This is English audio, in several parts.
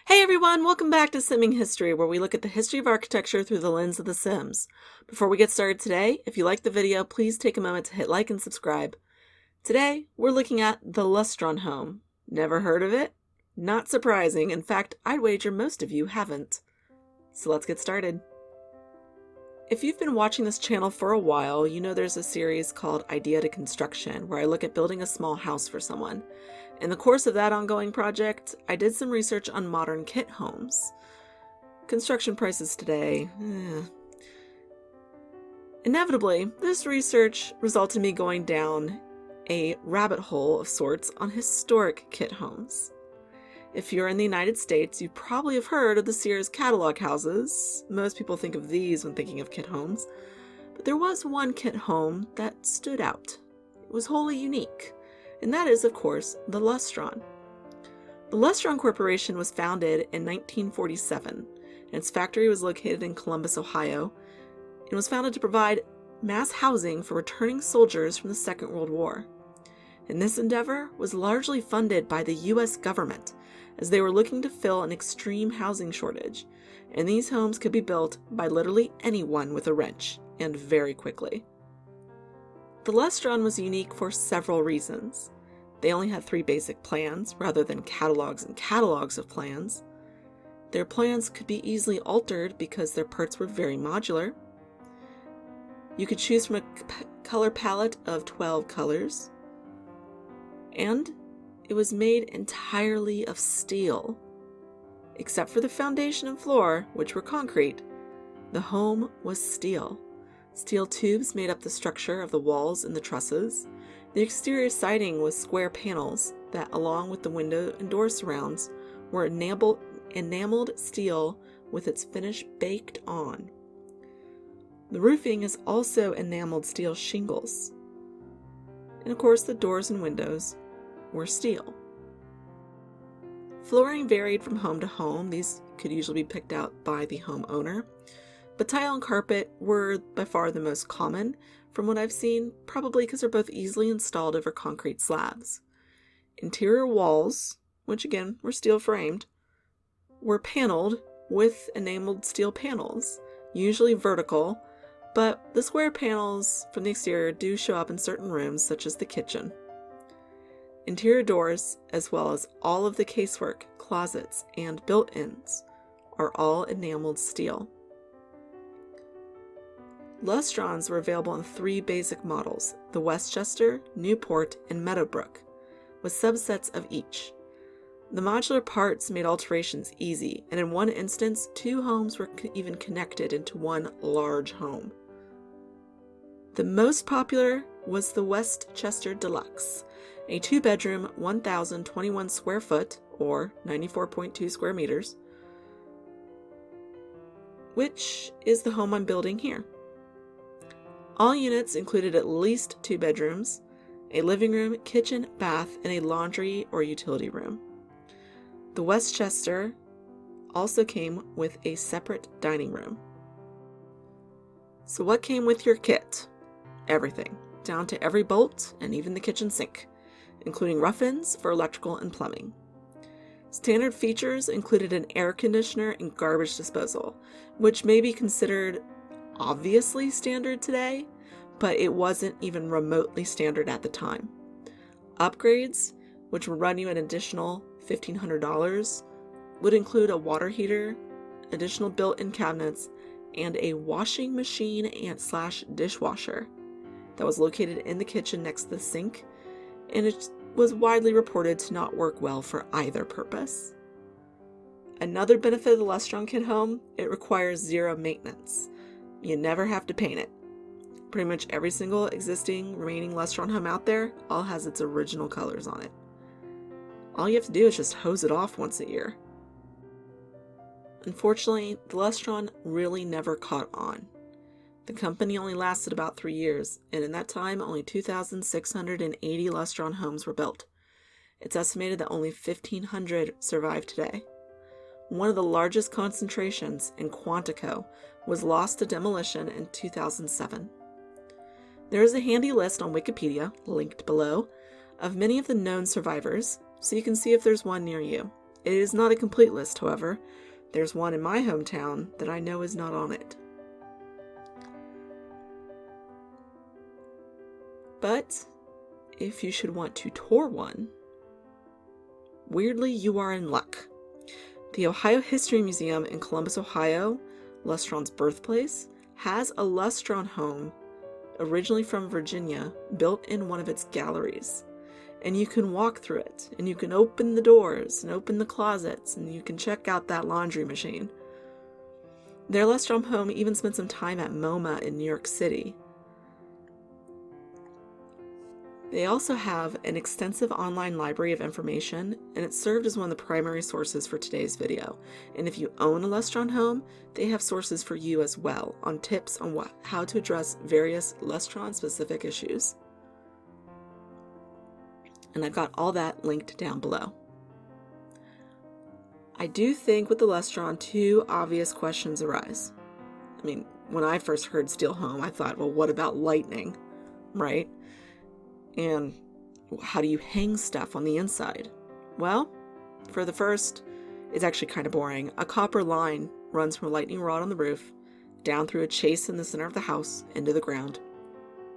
Hey everyone, welcome back to Simming History, where we look at the history of architecture through the lens of The Sims. Before we get started today, if you liked the video, please take a moment to hit like and subscribe. Today, we're looking at the Lustron home. Never heard of it? Not surprising. In fact, I'd wager most of you haven't. So let's get started. If you've been watching this channel for a while, you know there's a series called Idea to Construction, where I look at building a small house for someone. In the course of that ongoing project, I did some research on modern kit homes. Construction prices today, Inevitably, this research resulted in me going down a rabbit hole of sorts on historic kit homes. If you're in the United States, you probably have heard of the Sears catalog houses. Most people think of these when thinking of kit homes. But there was one kit home that stood out. It was wholly unique. And that is, of course, the Lustron. The Lustron Corporation was founded in 1947, and its factory was located in Columbus, Ohio. It was founded to provide mass housing for returning soldiers from the Second World War. And this endeavor was largely funded by the U.S. government, as they were looking to fill an extreme housing shortage, and these homes could be built by literally anyone with a wrench, and very quickly. The Lustron was unique for several reasons. They only had 3 basic plans, rather than catalogs and catalogs of plans. Their plans could be easily altered because their parts were very modular. You could choose from a color palette of 12 colors. And it was made entirely of steel. Except for the foundation and floor, which were concrete, the home was steel. Steel tubes made up the structure of the walls and the trusses. The exterior siding was square panels that, along with the window and door surrounds, were enameled steel with its finish baked on. The roofing is also enameled steel shingles. And of course, the doors and windows were steel. Flooring varied from home to home. These could usually be picked out by the homeowner. But tile and carpet were by far the most common, from what I've seen, probably because they're both easily installed over concrete slabs. Interior walls, which again were steel framed, were paneled with enameled steel panels, usually vertical, but the square panels from the exterior do show up in certain rooms, such as the kitchen. Interior doors, as well as all of the casework, closets, and built-ins, are all enameled steel. Lustrons were available in 3 basic models: the Westchester, Newport, and Meadowbrook, with subsets of each. The modular parts made alterations easy, and in one instance, 2 homes were even connected into one large home. The most popular was the Westchester Deluxe, a 2-bedroom, 1,021 square foot, or 94.2 square meters, which is the home I'm building here. All units included at least 2 bedrooms, a living room, kitchen, bath, and a laundry or utility room. The Westchester also came with a separate dining room. So what came with your kit? Everything, down to every bolt and even the kitchen sink, including rough-ins for electrical and plumbing. Standard features included an air conditioner and garbage disposal, which may be considered obviously standard today, but it wasn't even remotely standard at the time. Upgrades, which would run you an additional $1,500, would include a water heater, additional built-in cabinets, and a washing machine and / dishwasher that was located in the kitchen next to the sink, and it was widely reported to not work well for either purpose. Another benefit of the Lustron kit home, it requires 0 maintenance. You never have to paint it. Pretty much every single existing remaining Lustron home out there all has its original colors on it. All you have to do is just hose it off once a year. Unfortunately, the Lustron really never caught on. The company only lasted about 3 years, and in that time, only 2,680 Lustron homes were built. It's estimated that only 1,500 survive today. One of the largest concentrations in Quantico was lost to demolition in 2007. There is a handy list on Wikipedia, linked below, of many of the known survivors, so you can see if there's one near you. It is not a complete list, however. There's one in my hometown that I know is not on it. But if you should want to tour one, weirdly, you are in luck. The Ohio History Museum in Columbus, Ohio, Lustron's birthplace, has a Lustron home, originally from Virginia, built in one of its galleries. And you can walk through it, and you can open the doors, and open the closets, and you can check out that laundry machine. Their Lustron home even spent some time at MoMA in New York City. They also have an extensive online library of information, and it served as one of the primary sources for today's video. And if you own a Lustron home, they have sources for you as well on tips on how to address various Lustron-specific issues. And I've got all that linked down below. I do think with the Lustron, two obvious questions arise. I mean, when I first heard steel home, I thought, well, what about lightning, right? And how do you hang stuff on the inside? Well, for the first, it's actually kind of boring. A copper line runs from a lightning rod on the roof, down through a chase in the center of the house, into the ground.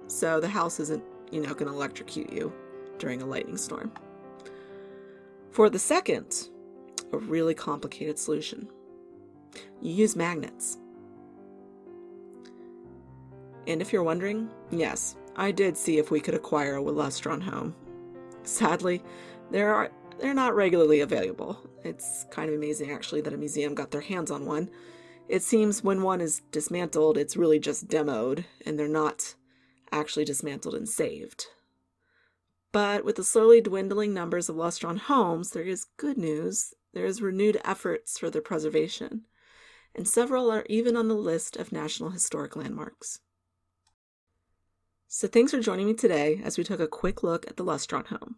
So the house isn't, going to electrocute you during a lightning storm. For the second, a really complicated solution. You use magnets. And if you're wondering, yes, I did see if we could acquire a Lustron home. Sadly, they're not regularly available. It's kind of amazing, actually, that a museum got their hands on one. It seems when one is dismantled, it's really just demoed, and they're not actually dismantled and saved. But with the slowly dwindling numbers of Lustron homes, there is good news. There is renewed efforts for their preservation, and several are even on the list of National Historic Landmarks. So thanks for joining me today as we took a quick look at the Lustron home.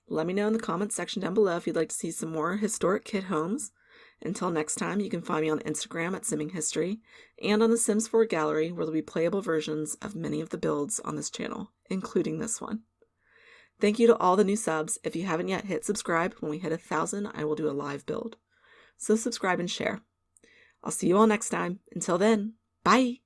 Let me know in the comments section down below if you'd like to see some more historic kit homes. Until next time, you can find me on Instagram at Simming History and on the Sims 4 gallery, where there'll be playable versions of many of the builds on this channel, including this one. Thank you to all the new subs. If you haven't yet hit subscribe, when we hit 1,000, I will do a live build. So subscribe and share. I'll see you all next time. Until then, bye!